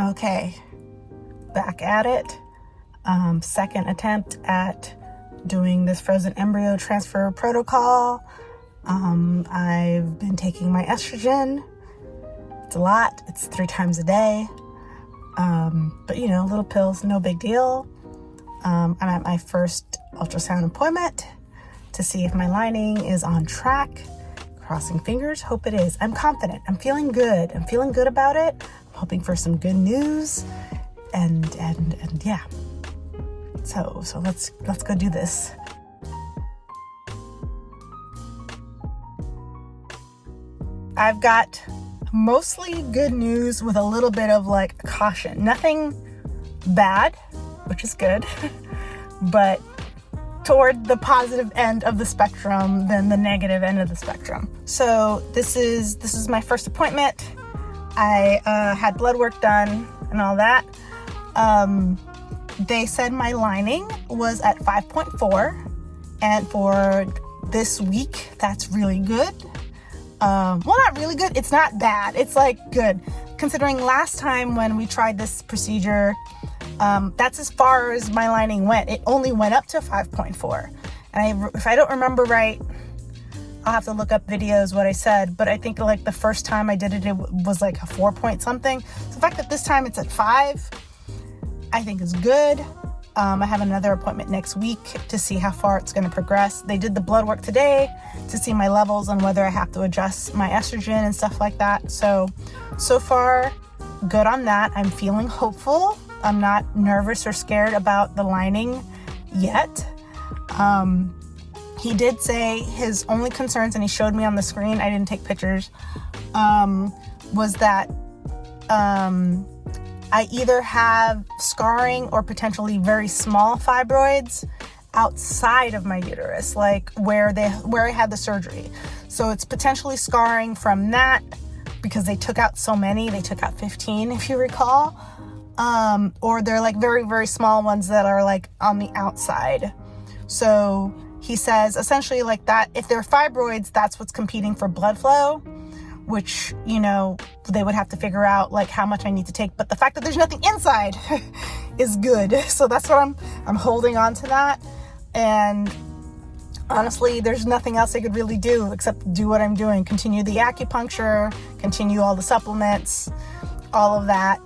Okay, back at it. Second attempt at doing this frozen embryo transfer protocol. I've been taking my estrogen. It's a lot. It's 3 times a day. But little pills, no big deal. I'm at my first ultrasound appointment to see if my lining is on track. Crossing fingers, hope it is. I'm confident. I'm feeling good. I'm feeling good about it. I'm hoping for some good news. And yeah. So let's go do this. I've got mostly good news with a little bit of caution. Nothing bad, which is good, but toward the positive end of the spectrum than the negative end of the spectrum. So this is my first appointment. I had blood work done and all that. They said my lining was at 5.4, and for this week, that's really good. Well, not really good. It's not bad. It's good. Considering last time when we tried this procedure, that's as far as my lining went. It only went up to 5.4. And if I don't remember right, I'll have to look up videos what I said, but I think the first time I did it, it was a 4 point something. So the fact that this time it's at 5, I think is good. I have another appointment next week to see how far it's going to progress. They did the blood work today to see my levels and whether I have to adjust my estrogen and stuff like that. So far, good on that. I'm feeling hopeful. I'm not nervous or scared about the lining yet. He did say his only concerns, and he showed me on the screen, I didn't take pictures, was that I either have scarring or potentially very small fibroids outside of my uterus, where I had the surgery. So it's potentially scarring from that because they took out so many. They took out 15, if you recall. Or they're very, very small ones that are on the outside. So he says essentially that if they're fibroids, that's what's competing for blood flow, which, they would have to figure out how much I need to take. But the fact that there's nothing inside is good. So that's what I'm holding on to that. And honestly, there's nothing else I could really do except do what I'm doing. Continue the acupuncture, continue all the supplements, all of that.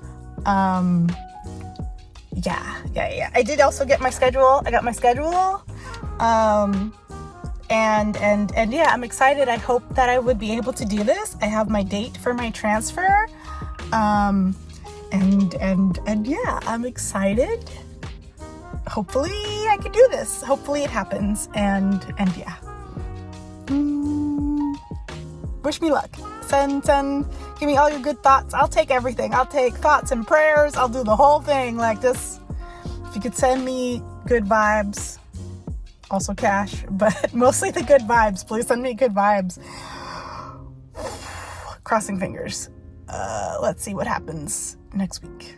Yeah. I did also get my schedule. I got my schedule. And yeah, I'm excited. I hope that I would be able to do this. I have my date for my transfer. And yeah, I'm excited. Hopefully I can do this. Hopefully it happens. And yeah. Wish me luck. Send, give me all your good thoughts. I'll take everything. I'll take thoughts and prayers. I'll do the whole thing. Just, if you could send me good vibes, also cash, but mostly the good vibes. Please send me good vibes. Crossing fingers. Let's see what happens next week.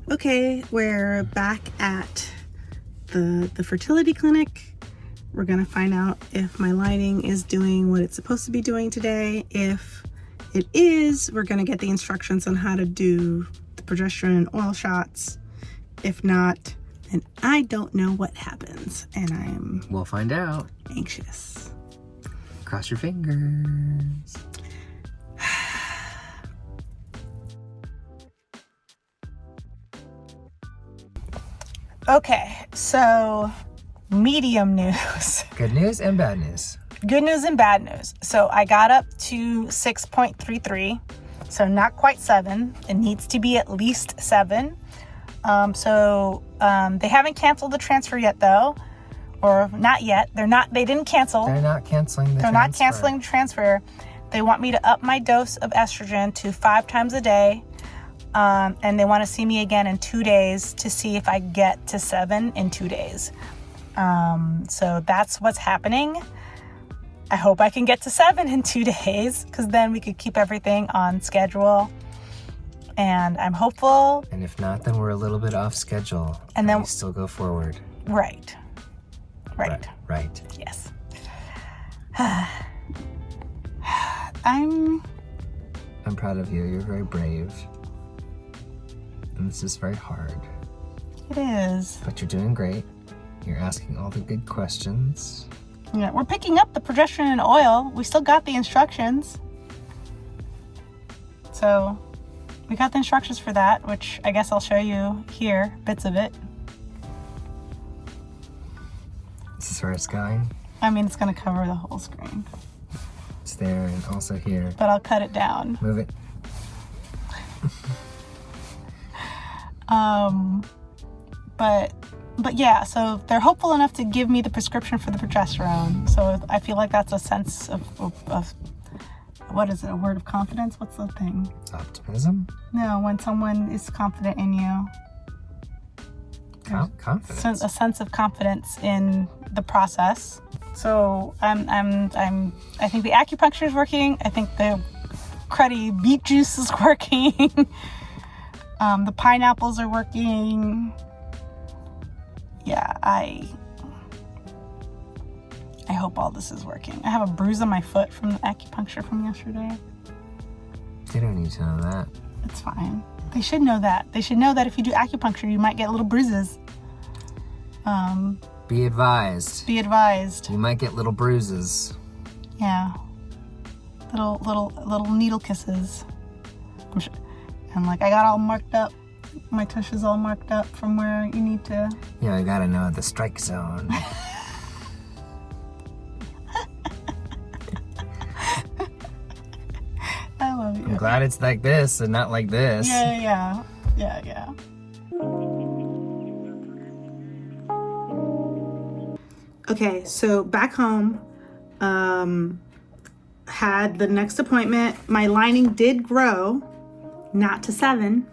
Okay, we're back at the fertility clinic. We're gonna find out if my lining is doing what it's supposed to be doing today. If it is, we're gonna get the instructions on how to do the progesterone oil shots. If not, then I don't know what happens, and we'll find out. Anxious. Cross your fingers. Okay, so medium news. Good news and bad news. Good news and bad news. So I got up to 6.33, so not quite 7. It needs to be at least 7. They haven't canceled the transfer yet, though, or not yet. They didn't cancel. They're not canceling the transfer. They're not canceling the transfer. They want me to up my dose of estrogen to 5 times a day. And they want to see me again in 2 days to see if I get to 7 in 2 days. So that's what's happening. I hope I can get to 7 in 2 days, because then we could keep everything on schedule. And I'm hopeful. And if not, then we're a little bit off schedule. And then we still go forward. Right. Right. Yes. I'm proud of you. You're very brave. And this is very hard. It is. But you're doing great. You're asking all the good questions. Yeah, we're picking up the progesterone and oil. We still got the instructions. So we got the instructions for that, which I guess I'll show you here, bits of it. This is where it's going. I mean, it's going to cover the whole screen. It's there and also here. But I'll cut it down. Move it. But yeah, so they're hopeful enough to give me the prescription for the progesterone. So I feel like that's a sense of what is it, a word of confidence? What's the thing? Optimism? No, when someone is confident in you. Confidence. A sense of confidence in the process. So I think the acupuncture is working. I think the cruddy beet juice is working. The pineapples are working. Yeah, I hope all this is working. I have a bruise on my foot from the acupuncture from yesterday. They don't need to know that. It's fine. They should know that. They should know that if you do acupuncture, you might get little bruises. Be advised. Be advised. You might get little bruises. Yeah. Little needle kisses. I'm sure. And like I got all marked up. My tush is all marked up from where you need to. Yeah, you gotta know the strike zone. I love you. I'm glad it's like this and not like this. Yeah. Okay, so back home, had the next appointment. My lining did grow, not to 7,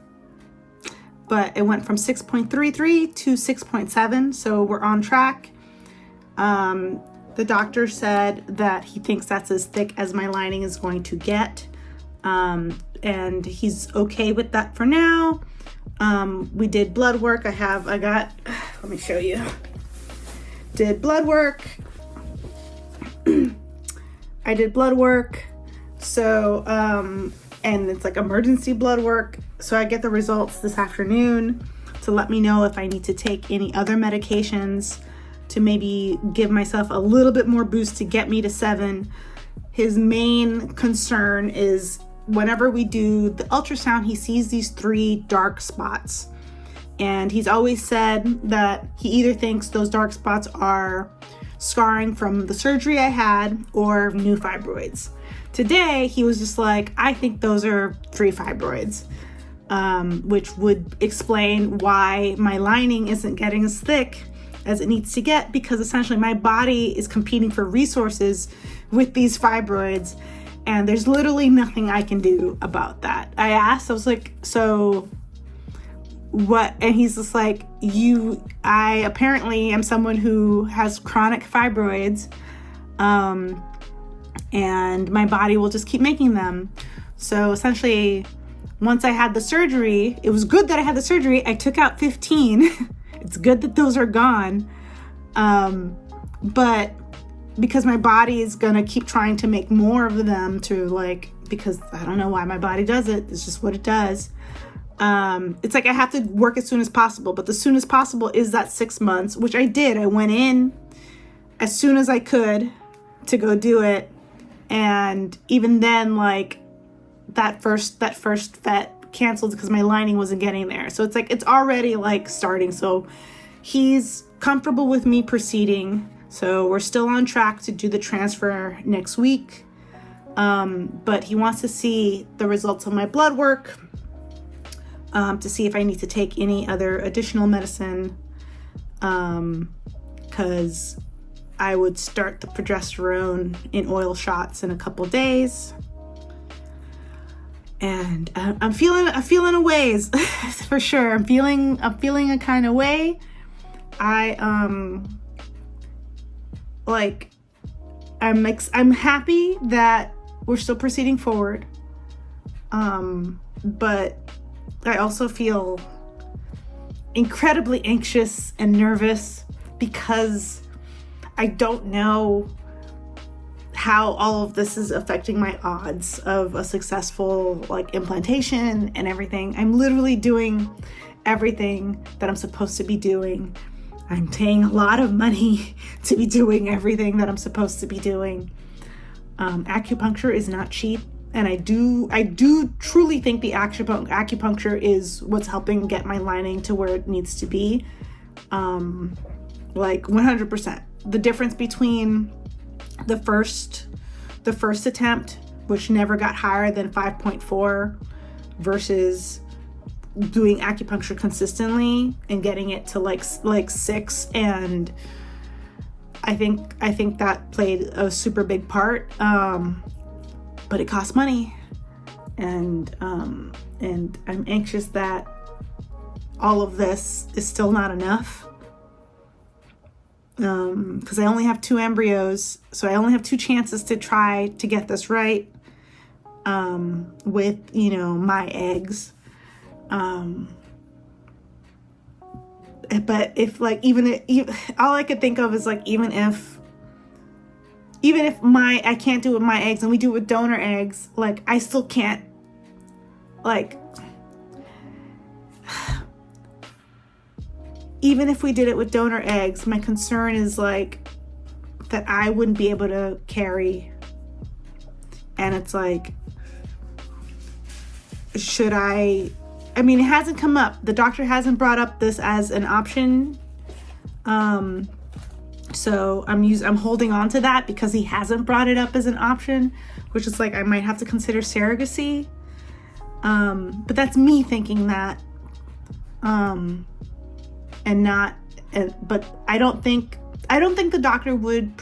but it went from 6.33 to 6.7, so we're on track. The doctor said that he thinks that's as thick as my lining is going to get, and he's okay with that for now. We did blood work. Let me show you. Did blood work. I did blood work. So, and it's like emergency blood work. So I get the results this afternoon to let me know if I need to take any other medications to maybe give myself a little bit more boost to get me to 7. His main concern is whenever we do the ultrasound, he sees these 3 dark spots. And he's always said that he either thinks those dark spots are scarring from the surgery I had or new fibroids. Today, he was just like, I think those are 3 fibroids, which would explain why my lining isn't getting as thick as it needs to get, because essentially my body is competing for resources with these fibroids, and there's literally nothing I can do about that. I was like, so what? And he's just like, I apparently am someone who has chronic fibroids, and my body will just keep making them. So essentially, once I had the surgery, it was good that I had the surgery. I took out 15. It's good that those are gone. But because my body is going to keep trying to make more of them because I don't know why my body does it. It's just what it does. It's like I have to work as soon as possible, but the soon as possible is that 6 months, which I did. I went in as soon as I could to go do it. And even then, like that first vet canceled because my lining wasn't getting there. So it's like, it's already like starting. So he's comfortable with me proceeding. So we're still on track to do the transfer next week. But he wants to see the results of my blood work, to see if I need to take any other additional medicine, because I would start the progesterone in oil shots in a couple days. And I'm feeling a ways for sure. I'm feeling a kind of I'm happy that we're still proceeding forward. But I also feel incredibly anxious and nervous because I don't know how all of this is affecting my odds of a successful like implantation and everything. I'm literally doing everything that I'm supposed to be doing. I'm paying a lot of money to be doing everything that I'm supposed to be doing. Acupuncture is not cheap, and I do truly think the acupuncture is what's helping get my lining to where it needs to be. Like 100%. The difference between the first attempt, which never got higher than 5.4, versus doing acupuncture consistently and getting it to like 6, and I think that played a super big part. But it costs money, and I'm anxious that all of this is still not enough. Because I only have 2 embryos, so I only have 2 chances to try to get this right. With my eggs. But if like even all I could think of is like even if I can't do it with my eggs and we do it with donor eggs, like I still can't, like even if we did it with donor eggs, my concern is like that I wouldn't be able to carry. And it's like, should I mean, it hasn't come up. The doctor hasn't brought up this as an option. So I'm holding on to that because he hasn't brought it up as an option, which is like I might have to consider surrogacy. But that's me thinking that. But I don't think the doctor would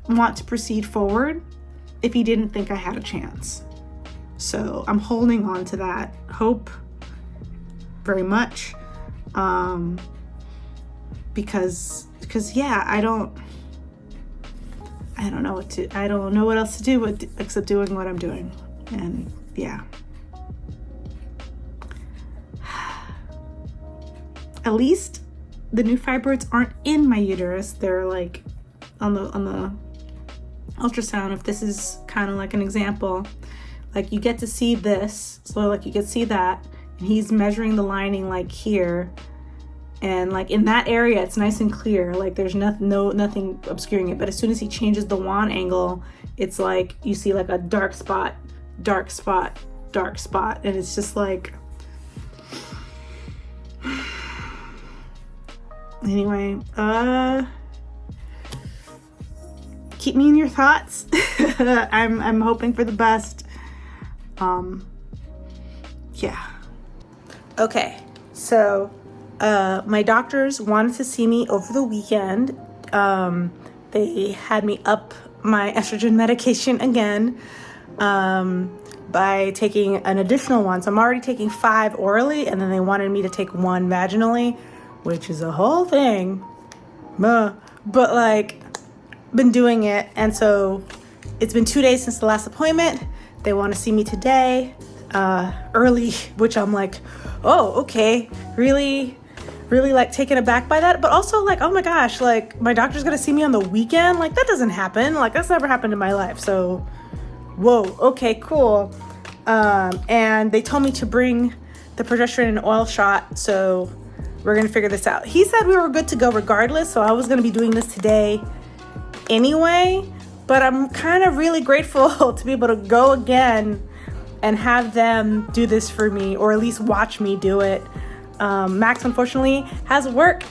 want to proceed forward if he didn't think I had a chance. So I'm holding on to that hope very much, because yeah, I don't know what else to do except doing what I'm doing, and yeah. At least the new fibroids aren't in my uterus. They're like on the ultrasound. If this is kind of like an example, like you get to see this, so like you can see that, and he's measuring the lining like here, and like in that area it's nice and clear, like there's nothing obscuring it. But as soon as he changes the wand angle, it's like you see like a dark spot, and it's just like anyway, keep me in your thoughts. I'm hoping for the best. Yeah. Okay, so my doctors wanted to see me over the weekend. They had me up my estrogen medication again by taking an additional one. So I'm already taking 5 orally, and then they wanted me to take 1 vaginally, which is a whole thing. But like, been doing it, and so it's been 2 days since the last appointment. They want to see me today, early, which I'm like, oh, okay, really like taken aback by that, but also like, oh my gosh, like my doctor's gonna see me on the weekend? Like that doesn't happen. Like that's never happened in my life. So, whoa, okay, cool. And they told me to bring the progesterone and oil shot, so we're gonna figure this out. He said we were good to go regardless, so I was gonna be doing this today anyway, but I'm kind of really grateful to be able to go again and have them do this for me, or at least watch me do it. Max unfortunately has work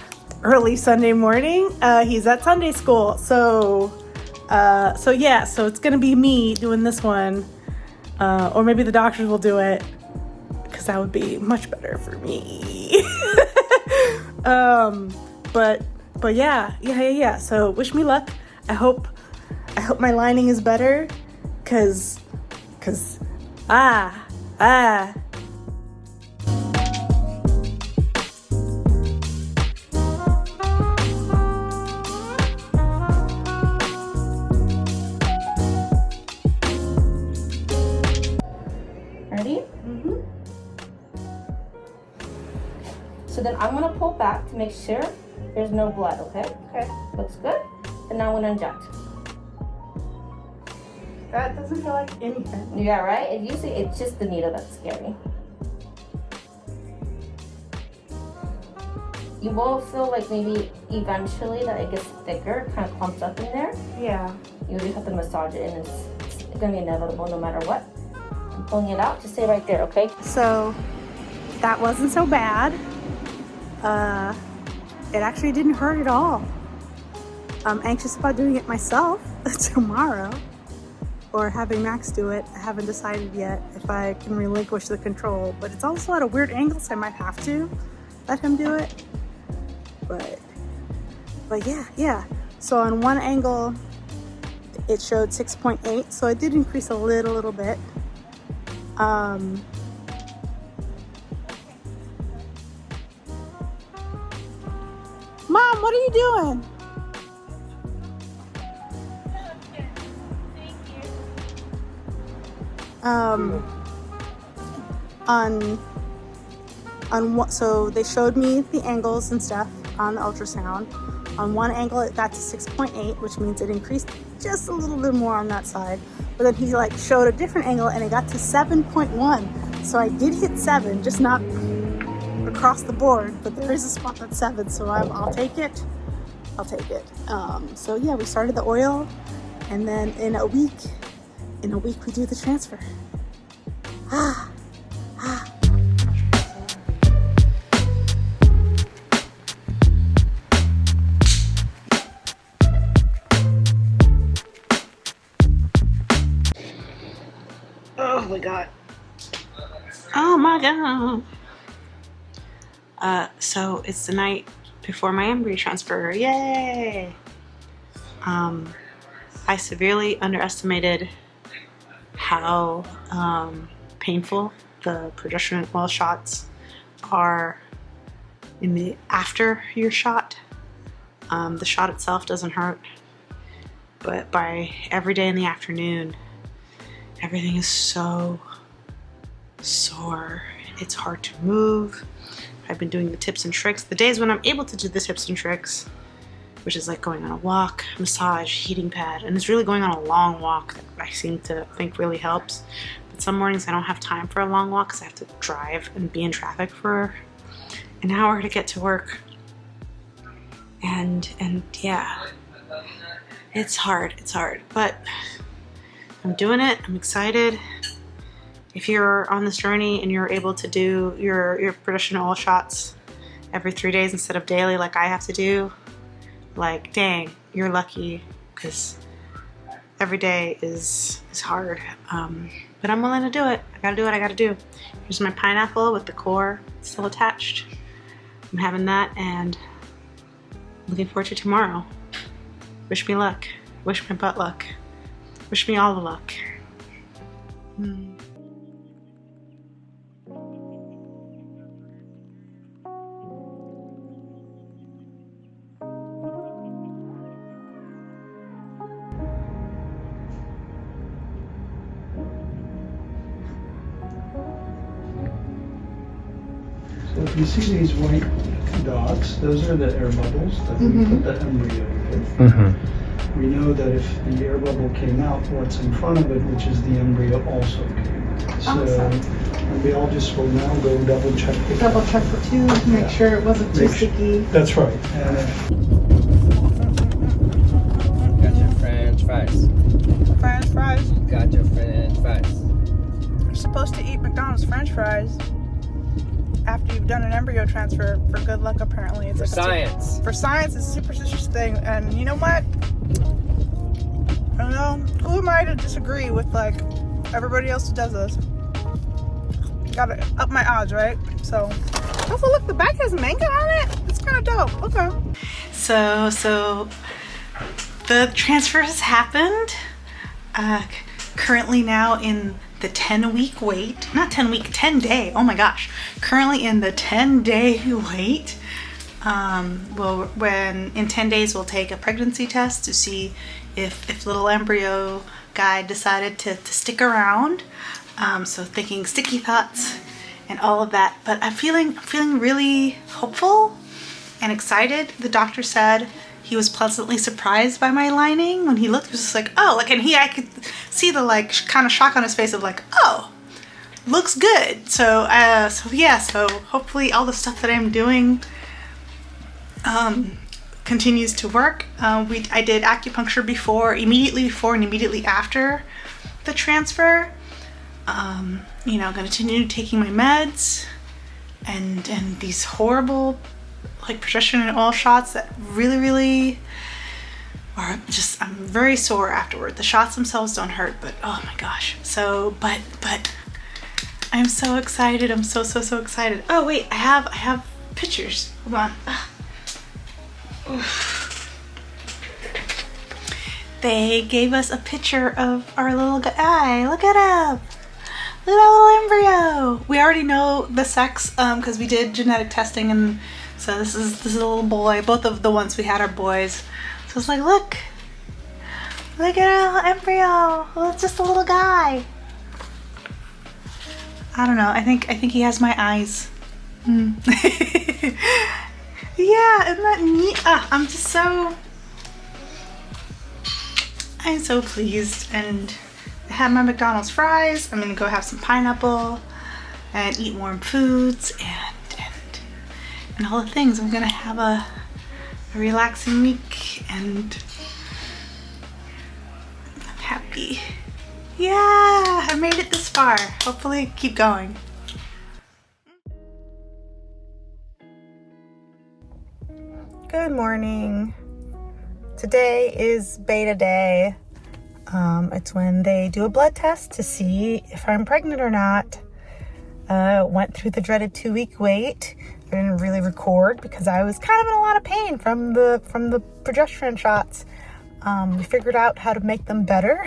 early Sunday morning. He's at Sunday school, so it's gonna be me doing this one, or maybe the doctors will do it, because that would be much better for me. But yeah. So wish me luck. I hope my lining is better, cause So then I'm gonna pull back to make sure there's no blood, okay? Okay. Looks good. And now I'm gonna inject. That doesn't feel like anything. Yeah, right? And usually it's just the needle that's scary. You will feel like maybe eventually that it gets thicker, kind of clumps up in there. Yeah. You just have to massage it, and it's gonna be inevitable no matter what. I'm pulling it out. Just stay right there, okay? So that wasn't so bad. It actually didn't hurt at all. I'm anxious about doing it myself tomorrow, or having Max do it. I haven't decided yet if I can relinquish the control, but it's also at a weird angle, so I might have to let him do it. But yeah. So on one angle, it showed 6.8, so it did increase a little bit. Mom, what are you doing? On what, so they showed me the angles and stuff on the ultrasound. On one angle it got to 6.8, which means it increased just a little bit more on that side. But then he like showed a different angle and it got to 7.1. So I did hit 7, just not across the board, but there is a spot that's 7, so I'll take it. So yeah, we started the oil, and then in a week we do the transfer. Oh my god. Oh my god. So it's the night before my embryo transfer. Yay! I severely underestimated how painful the progesterone oil shots are in the after your shot. The shot itself doesn't hurt, but by every day in the afternoon, everything is so sore. It's hard to move. I've been doing the tips and tricks. The days when I'm able to do the tips and tricks, which is like going on a walk, massage, heating pad, and it's really going on a long walk that I seem to think really helps. But some mornings I don't have time for a long walk because I have to drive and be in traffic for an hour to get to work. And yeah, it's hard, but I'm doing it. I'm excited. If you're on this journey and you're able to do your progesterone oil shots every 3 days instead of daily like I have to do, like, dang, you're lucky, because every day is hard. But I'm willing to do it. I gotta do what I gotta do. Here's my pineapple with the core still attached. I'm having that, and looking forward to tomorrow. Wish me luck. Wish my butt luck. Wish me all the luck. So if you see these white dots, those are the air bubbles that we put the embryo in. We know that if the air bubble came out, what's in front of it, which is the embryo, also came out. So and we all just will now go double check. Double check for 2 to make sure it wasn't too sticky. That's right. Got your French fries. French fries. Got your French fries. You're supposed to eat McDonald's French fries after you've done an embryo transfer for good luck, apparently. It's For science. For science, it's a superstitious thing. And you know what? I don't know. Who am I to disagree with, like, everybody else who does this? Gotta up my odds, right? So, oh, look, the back has mango on it. It's kind of dope. Okay. So the transfer has happened. Currently now in the 10-week wait. Not 10 week, 10 day. Oh my gosh. Currently in the 10-day wait. When in 10 days we'll take a pregnancy test to see if little embryo guy decided to stick around. So thinking sticky thoughts and all of that. But I'm feeling really hopeful and excited. The doctor said he was pleasantly surprised by my lining. When he looked, he was just like, oh, like, and I could see the like kind of shock on his face of like, oh, looks good. So yeah, so hopefully all the stuff that I'm doing continues to work. I did acupuncture immediately before and immediately after the transfer. You know, I'm gonna continue taking my meds and these horrible like progesterone and oil shots that really are just, I'm very sore afterward. The shots themselves don't hurt, but oh my gosh. So, but I'm so excited. I'm so excited. Oh wait, I have pictures. Hold on. They gave us a picture of our little guy. Look at him. Look at our little embryo. We already know the sex because we did genetic testing, and so this is a little boy. Both of the ones we had are boys. So it's like, look at our little embryo. Well, it's just a little guy. I don't know. I think he has my eyes. Yeah, isn't that neat? I'm so pleased, and I have my McDonald's fries. I'm gonna go have some pineapple and eat warm foods and all the things. I'm gonna have a relaxing week, and I'm happy. Yeah, I made it this far. Hopefully keep going. Good morning. Today is beta day. It's when they do a blood test to see if I'm pregnant or not. Went through the dreaded 2-week wait. I didn't really record because I was kind of in a lot of pain from the progesterone shots. We figured out how to make them better.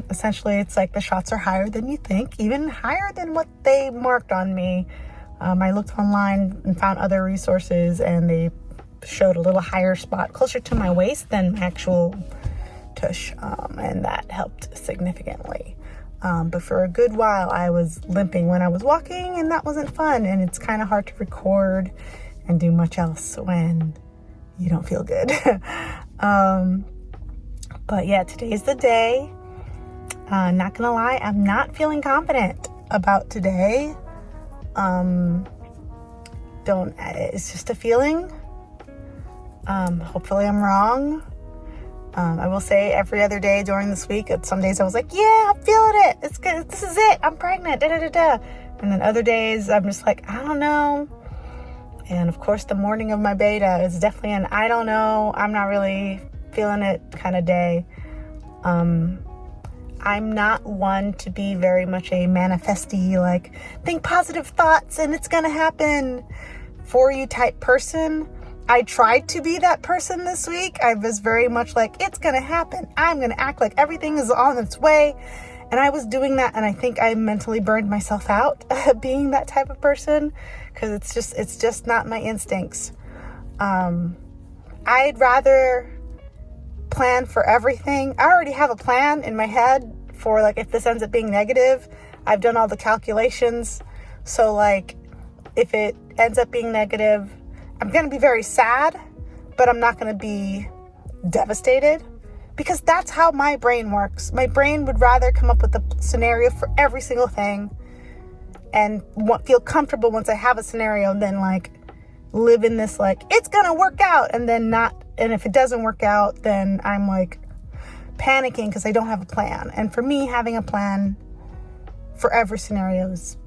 Essentially, it's like the shots are higher than you think, even higher than what they marked on me. I looked online and found other resources, and they showed a little higher spot closer to my waist than actual tush, and that helped significantly. But for a good while, I was limping when I was walking, and that wasn't fun. And it's kind of hard to record and do much else when you don't feel good. But yeah, today's the day. Not gonna lie, I'm not feeling confident about today. It's just a feeling. Hopefully I'm wrong. I will say every other day during this week, some days I was like, yeah, I'm feeling it. It's good. This is it. I'm pregnant. And then other days I'm just like, I don't know. And of course, the morning of my beta is definitely an I don't know, I'm not really feeling it kind of day. I'm not one to be very much a manifesty, like think positive thoughts and it's gonna happen for you type person. I tried to be that person this week. I was very much like, it's gonna happen. I'm gonna act like everything is on its way. And I was doing that, and I think I mentally burned myself out being that type of person, because it's just not my instincts. I'd rather plan for everything. I already have a plan in my head for like if this ends up being negative. I've done all the calculations. So like if it ends up being negative, I'm going to be very sad, but I'm not going to be devastated, because that's how my brain works. My brain would rather come up with a scenario for every single thing and feel comfortable once I have a scenario than like live in this like it's going to work out and then not. And if it doesn't work out, then I'm like panicking because I don't have a plan. And for me, having a plan for every scenario is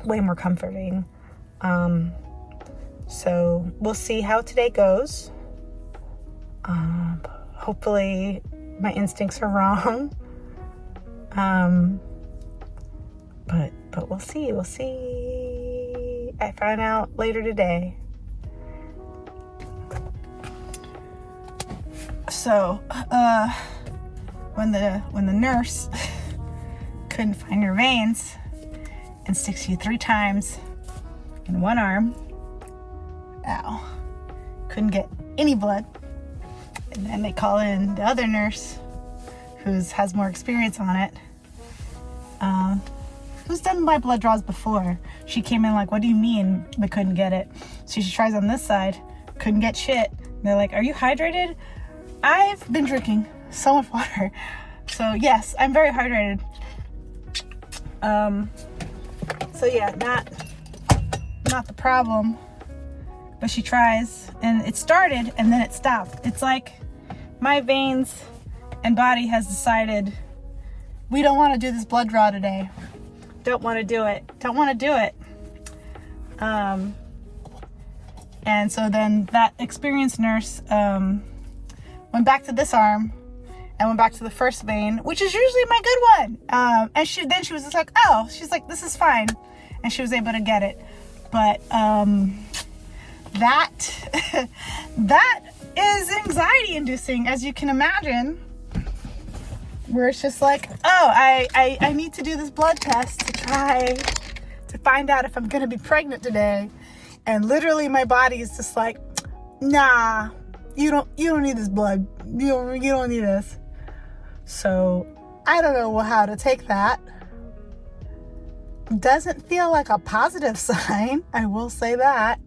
way more comforting. So we'll see how today goes. Hopefully my instincts are wrong. But we'll see. I find out later today. So, when the nurse couldn't find your veins and sticks you 3 times in one arm, ow, couldn't get any blood, and then they call in the other nurse who has more experience on it, who's done my blood draws before? She came in like, what do you mean we couldn't get it? So she tries on this side, couldn't get shit. And they're like, are you hydrated? I've been drinking so much water. So yes, I'm very hydrated. So yeah, not the problem. But she tries, and it started and then it stopped. It's like my veins and body has decided we don't want to do this blood draw today. Don't want to do it. Don't want to do it. And so then that experienced nurse went back to this arm and went back to the first vein, which is usually my good one. And she was just like, oh, she's like, this is fine. And she was able to get it. But that is anxiety inducing, as you can imagine, where it's just like, oh, I need to do this blood test to try to find out if I'm gonna be pregnant today. And literally my body is just like, nah, you don't need this blood. You don't need this. So I don't know how to take that. Doesn't feel like a positive sign, I will say that.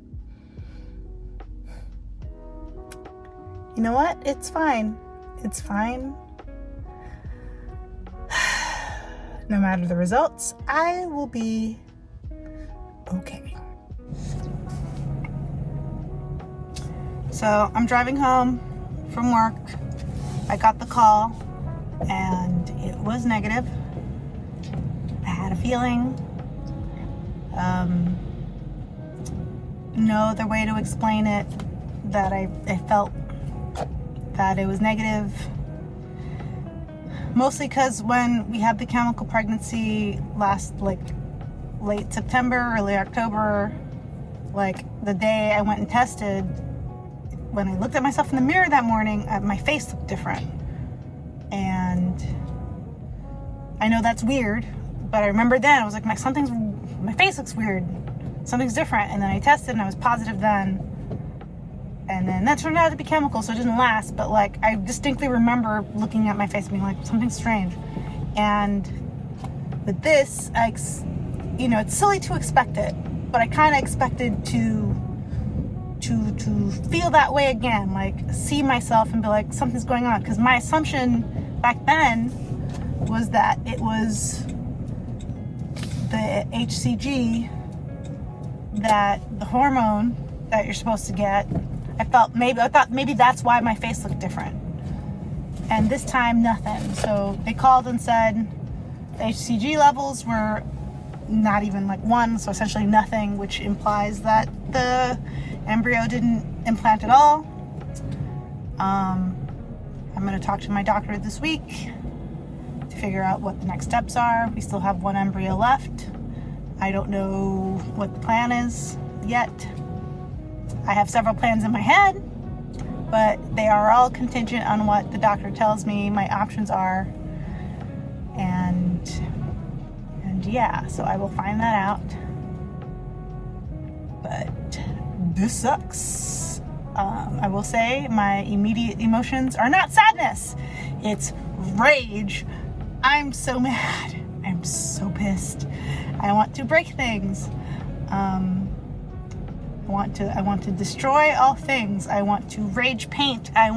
You know what? It's fine. It's fine. No matter the results, I will be okay. So I'm driving home from work. I got the call and it was negative. I had a feeling. No other way to explain it, that I felt that it was negative. Mostly because when we had the chemical pregnancy last, like, late September, early October, like the day I went and tested, when I looked at myself in the mirror that morning, my face looked different. And I know that's weird, but I remember then I was like, my face looks weird, something's different. And then I tested and I was positive then. And then that turned out to be chemical, so it didn't last. But like, I distinctly remember looking at my face and being like, something's strange. And with this, it's silly to expect it, but I kind of expected to feel that way again, like see myself and be like, something's going on. Because my assumption back then was that it was the HCG, that the hormone that you're supposed to get. I thought maybe that's why my face looked different. And this time, nothing. So they called and said the HCG levels were not even like 1, so essentially nothing, which implies that the embryo didn't implant at all. I'm going to talk to my doctor this week to figure out what the next steps are. We still have 1 embryo left. I don't know what the plan is yet. I have several plans in my head, but they are all contingent on what the doctor tells me my options are. And yeah, so I will find that out. But this sucks. I will say my immediate emotions are not sadness. It's rage. I'm so mad. I'm so pissed. I want to break things. I want to destroy all things. I want to rage paint. I'm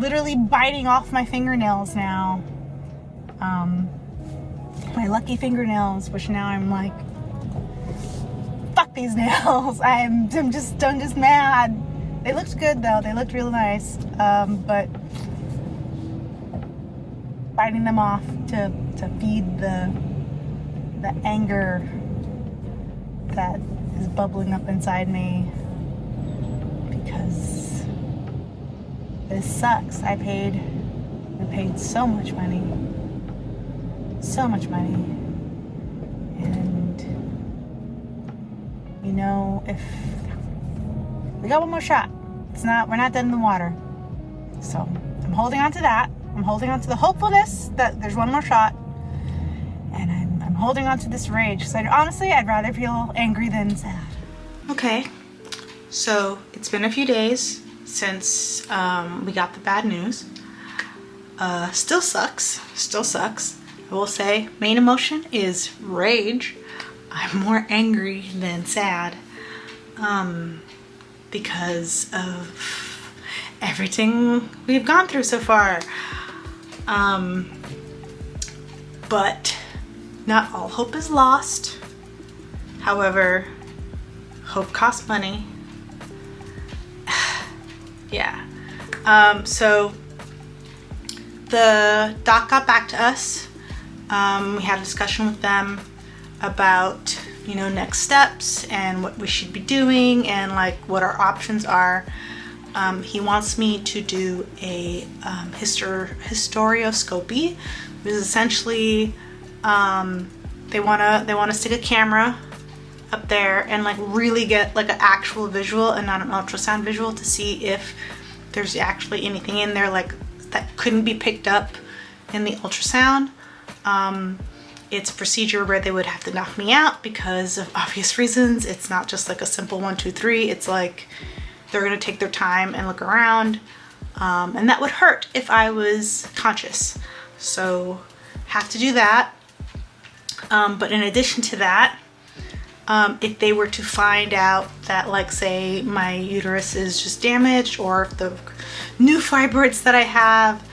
literally biting off my fingernails now. My lucky fingernails, which now I'm like, fuck these nails. I'm just mad. They looked good though. They looked real nice. But biting them off to feed the anger that is bubbling up inside me, because this sucks. I paid so much money, and if we got one more shot, we're not dead in the water. So I'm holding on to that. I'm holding on to the hopefulness that there's one more shot, and I'm holding on to this rage, because honestly, I'd rather feel angry than sad. Okay, so it's been a few days since we got the bad news. Still sucks. I will say main emotion is rage. I'm more angry than sad because of everything we've gone through so far. But not all hope is lost. However, hope costs money. Yeah. So the doc got back to us. We had a discussion with them about, you know, next steps and what we should be doing and like what our options are. He wants me to do a hysteroscopy, which is essentially they wanna stick a camera up there and like really get like an actual visual and not an ultrasound visual to see if there's actually anything in there like that couldn't be picked up in the ultrasound. It's a procedure where they would have to knock me out because of obvious reasons. It's not just like a simple 1, 2, 3. It's like they're gonna take their time and look around, and that would hurt if I was conscious. So have to do that. But in addition to that, if they were to find out that, like, say my uterus is just damaged, or if the new fibroids that I have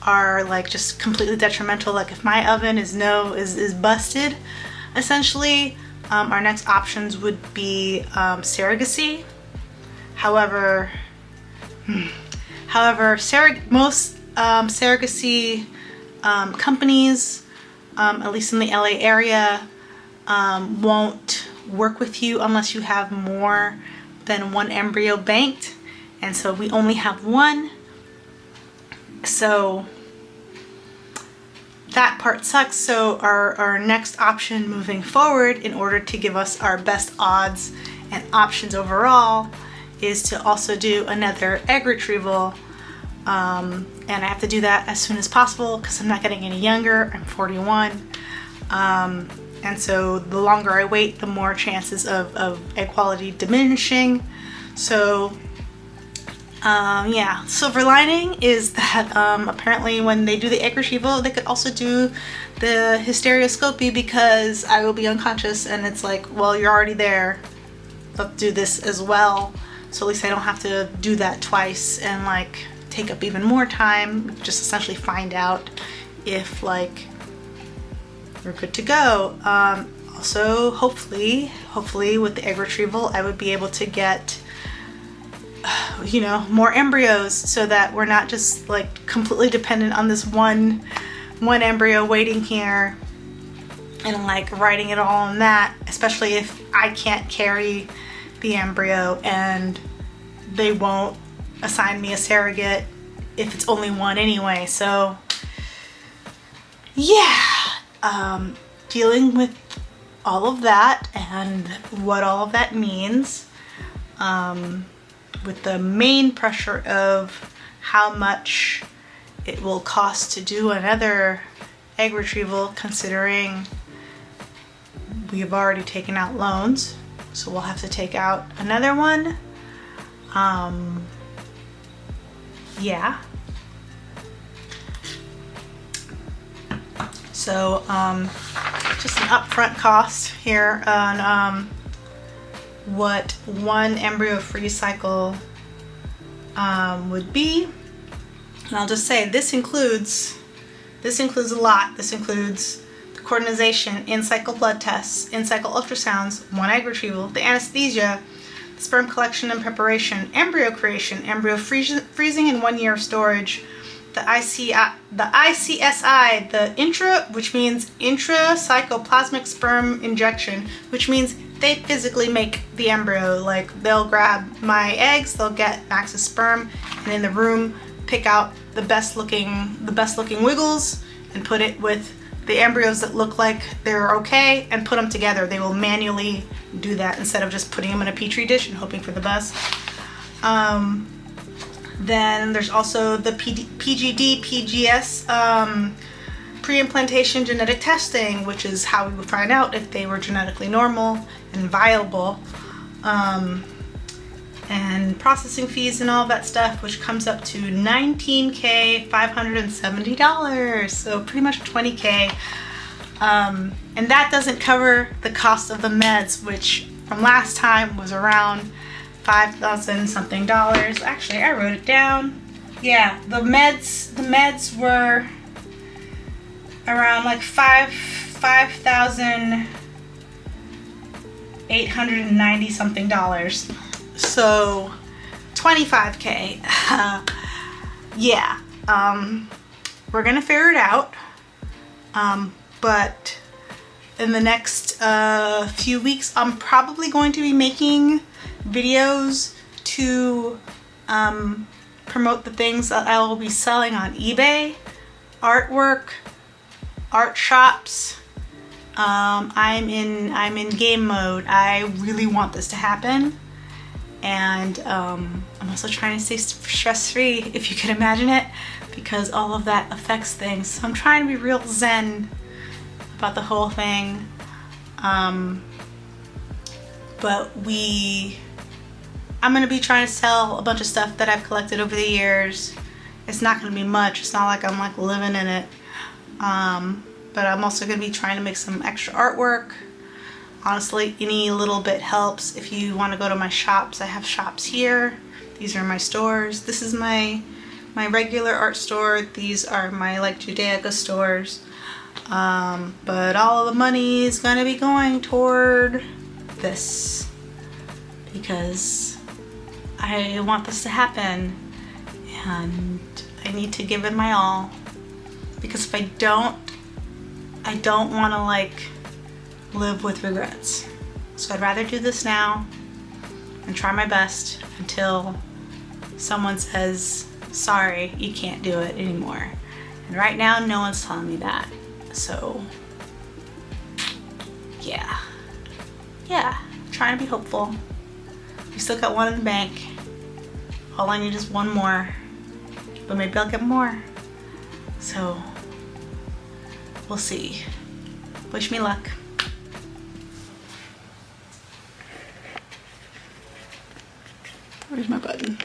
are like just completely detrimental, like if my oven is busted, essentially, our next options would be surrogacy. However, most surrogacy companies, at least in the LA area, won't work with you unless you have more than one embryo banked, and so we only have one. So that part sucks. So our next option moving forward, in order to give us our best odds and options overall, is to also do another egg retrieval. And I have to do that as soon as possible because I'm not getting any younger. I'm 41. And so the longer I wait, the more chances of egg quality diminishing. So yeah, silver lining is that apparently when they do the egg retrieval, they could also do the hysteroscopy because I will be unconscious, and it's like, well, you're already there, let's do this as well. So at least I don't have to do that twice and like take up even more time. Just essentially find out if like we're good to go. Also, hopefully with the egg retrieval, I would be able to get, you know, more embryos so that we're not just like completely dependent on this one embryo waiting here and like writing it all on that, especially if I can't carry the embryo and they won't assign me a surrogate if it's only one anyway. So yeah, dealing with all of that and what all of that means, with the main pressure of how much it will cost to do another egg retrieval, considering we've already taken out loans, so we'll have to take out another one. Yeah. So just an upfront cost here on what one embryo free cycle would be. And I'll just say this includes a lot. This includes the coordination, in-cycle blood tests, in-cycle ultrasounds, one egg retrieval, the anesthesia, the sperm collection and preparation, embryo creation, embryo freezing and 1 year of storage, the ICSI, the intra, which means intracycloplasmic sperm injection, which means they physically make the embryo. Like, they'll grab my eggs, they'll get Max's sperm, and in the room pick out the best looking wiggles and put it with the embryos that look like they're okay and put them together. They will manually do that instead of just putting them in a petri dish and hoping for the best. Then there's also the PGD, PGS, pre-implantation genetic testing, which is how we would find out if they were genetically normal and viable. and processing fees and all that stuff, which comes up to $19,570, so pretty much $20K. And that doesn't cover the cost of the meds, which from last time was around $5,000 something. Actually, I wrote it down. Yeah, the meds were around like $5,890 something. So 25K. Yeah, we're gonna figure it out. But in the next few weeks, I'm probably going to be making videos to promote the things that I will be selling on eBay, artwork, art shops. I'm in game mode. I really want this to happen, and I'm also trying to stay stress-free, if you can imagine it, because all of that affects things. So I'm trying to be real zen about the whole thing. But I'm gonna be trying to sell a bunch of stuff that I've collected over the years. It's not gonna be much. It's not like I'm like living in it. But I'm also gonna be trying to make some extra artwork. Honestly, any little bit helps. If you want to go to my shops, I have shops here. These are my stores. This is my regular art store. These are my like Judaica stores. But all of the money is gonna be going toward this because I want this to happen, and I need to give it my all, because if I don't want to like live with regrets. So I'd rather do this now and try my best until someone says, sorry, you can't do it anymore. And right now, no one's telling me that. So yeah, I'm trying to be hopeful. We still got one in the bank. All I need is one more, but maybe I'll get more. So we'll see. Wish me luck. Where's my button?